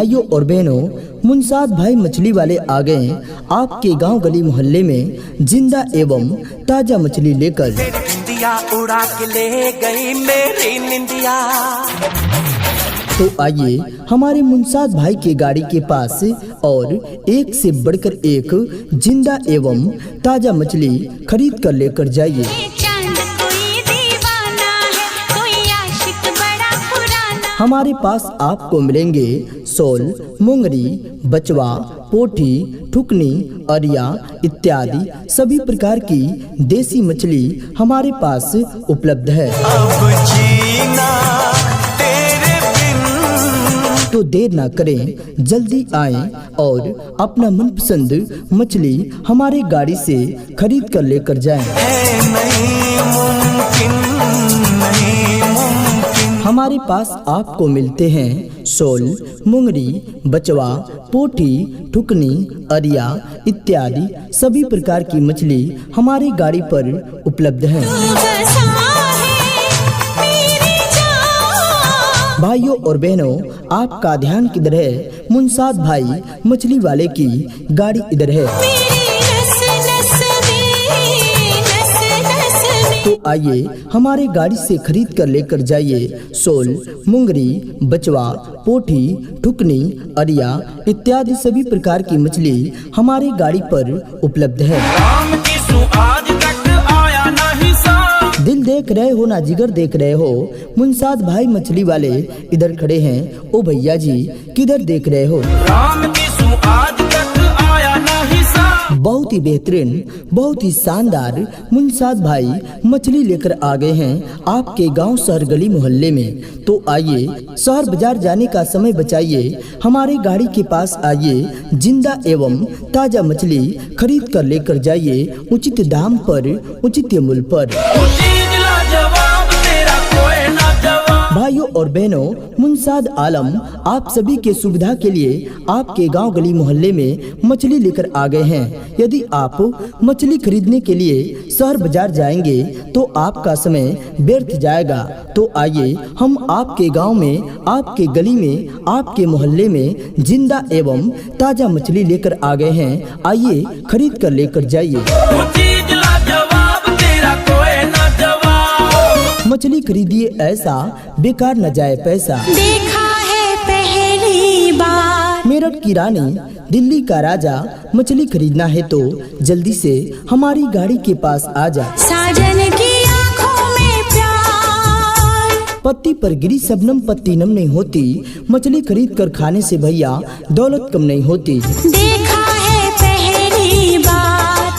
भाइयों और बहनों, मुनसाद भाई मछली वाले आ गए आपके गांव गली मोहल्ले में जिंदा एवं ताजा मछली लेकर। उड़ा के ले गई मेरी निंदिया। तो आइए हमारे मुनसाद भाई के गाड़ी के पास और एक से बढ़कर एक जिंदा एवं ताजा मछली खरीद कर लेकर जाइए। हमारे पास आपको मिलेंगे सोल, मुंगरी, बचवा, पोठी, ठुकनी, अरिया इत्यादि सभी प्रकार की देसी मछली हमारे पास उपलब्ध है। अब जीना तेरे बिन। तो देर ना करें, जल्दी आएं और अपना मनपसंद मछली हमारे गाड़ी से खरीद कर लेकर जाएं। हमारे पास आपको मिलते हैं सोल, मुंगरी, बचवा, पोठी, ठुकनी, अरिया इत्यादि सभी प्रकार की मछली हमारी गाड़ी पर उपलब्ध है। भाइयों और बहनों, आपका ध्यान किधर है? मुनसाद भाई मछली वाले की गाड़ी इधर है। तो आइए हमारे गाड़ी से खरीद कर लेकर जाइए सोल, मुंगरी, बचवा, पोठी, ठुकनी, अरिया इत्यादि सभी प्रकार की मछली हमारी गाड़ी पर उपलब्ध है। दिल देख रहे हो ना जिगर देख रहे हो? मुनसाद भाई मछली वाले इधर खड़े हैं। ओ भैया जी, किधर देख रहे हो? बहुत ही बेहतरीन, बहुत ही शानदार मुनसाद भाई मछली लेकर आ गए हैं आपके गांव शहर गली मोहल्ले में। तो आइए शहर बाजार जाने का समय बचाइए, हमारी गाड़ी के पास आइए, जिंदा एवं ताजा मछली खरीद कर लेकर जाइए उचित दाम पर, उचित मूल्य पर। भाइयों और बहनों, मुनसाद आलम आप सभी के सुविधा के लिए आपके गांव गली मोहल्ले में मछली लेकर आ गए हैं। यदि आप मछली खरीदने के लिए शहर बाजार जाएंगे तो आपका समय व्यर्थ जाएगा। तो आइए हम आपके गांव में, आपके गली में, आपके मोहल्ले में जिंदा एवं ताजा मछली लेकर आ गए हैं। आइए खरीद कर लेकर जाइए। मछली खरीदिए ऐसा, बेकार न जाए पैसा। देखा है पहली बार मेरठ की रानी, दिल्ली का राजा, मछली खरीदना है तो जल्दी से हमारी गाड़ी के पास आ जा। साजन की आँखों में प्यार। पत्ती पर गिरी शबनम पत्ती नम नहीं होती, मछली खरीद कर खाने से भैया दौलत कम नहीं होती। देखा है पहली बार।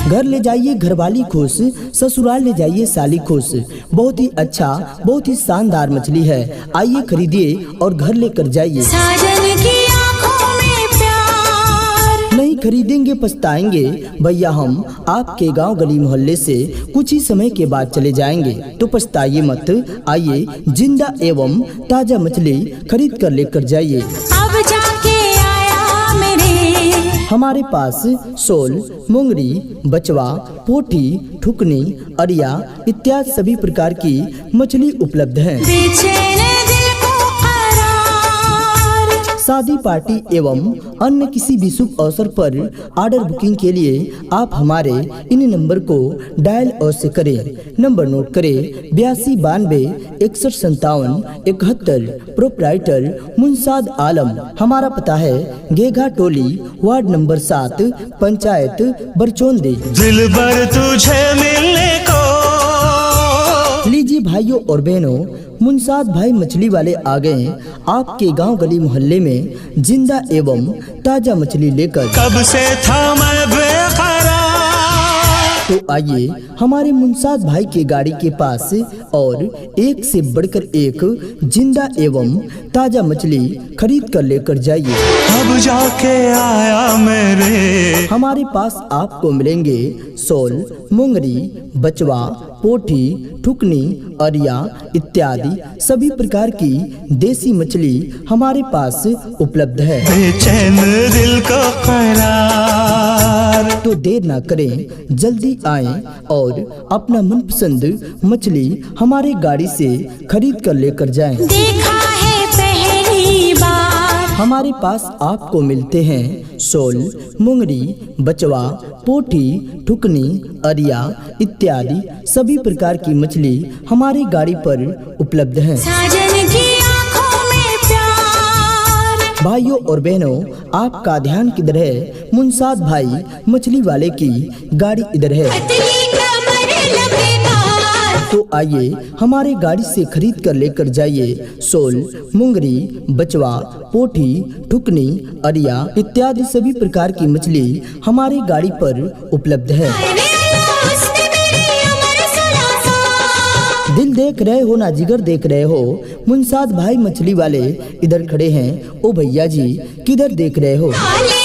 घर ले जाइए घरवाली खुश, ससुराल ले जाइए साली खुश। बहुत ही अच्छा, बहुत ही शानदार मछली है। आइए खरीदिए और घर लेकर जाइए। साजन की आँखों में प्यार। नहीं खरीदेंगे पछताएंगे भैया, हम आपके गांव गली मोहल्ले से कुछ ही समय के बाद चले जाएंगे। तो पछताइए मत, आइए जिंदा एवं ताजा मछली खरीद कर लेकर जाइए। अब जाके आया मेरे। हमारे पास सोल, मुंगरी, बचवा, पोठी, ठुकनी, अरिया इत्यादि सभी प्रकार की मछली उपलब्ध है। बेचैन दिल को करार। शादी पार्टी एवं अन्य किसी भी शुभ अवसर पर ऑर्डर बुकिंग के लिए आप हमारे इन नंबर को डायल अवश्य करें। नंबर नोट करें 82 92 61 57 71। प्रोप्राइटर मुनसाद आलम। हमारा पता है गेघा टोली, वार्ड नंबर 7, पंचायत बरचोंदी। दिल भर तुझे मिलने को। लीजिए भाइयों और बहनों, मुनसाद भाई मछली वाले आ गए आपके गांव गली मोहल्ले में जिंदा एवं ताजा मछली लेकर। कब से था मैं बेकरार। तो आइए हमारे मुनसाद भाई के गाड़ी के पास और एक से बढ़कर एक जिंदा एवं ताजा मछली खरीद कर लेकर जाइए। अब जाके आया मेरे। हमारे पास आपको मिलेंगे सोल, मुंगरी, बचवा, पोठी, ठुकनी, अरिया इत्यादि सभी प्रकार की देसी मछली हमारे पास उपलब्ध है। बेचैन दिल को करार। तो देर ना करें, जल्दी आएं और अपना मनपसंद मछली हमारे गाड़ी से खरीद कर लेकर जाएं। देखा है पहली बार। हमारे पास आपको मिलते हैं शोल, मुंगरी, बचवा, पोठी, ठुकनी, अरिया इत्यादि सभी प्रकार की मछली हमारी गाड़ी पर उपलब्ध हैं। साजन की आंखों में प्यार। भाइयों और बहनों, आपका ध्यान किधर है? मुंसाद भाई मछली वाले की गाड़ी इधर है। पतली कमर लपेदार। तो आइए हमारे गाड़ी से खरीद कर लेकर जाइए शोल, मुंगरी, बचवा, पोठी, ठुकनी, अरिया इत्यादि सभी प्रकार की मछली हमारी गाड़ी पर उपलब्ध है। अरे अल्लाह, उसने मेरी उम्र सुलासा। दिल देख रहे हो ना जिगर देख रहे हो? मुंसाद भाई मछली वाले इधर खड़े हैं। ओ भैया जी, किधर देख रहे हो? आले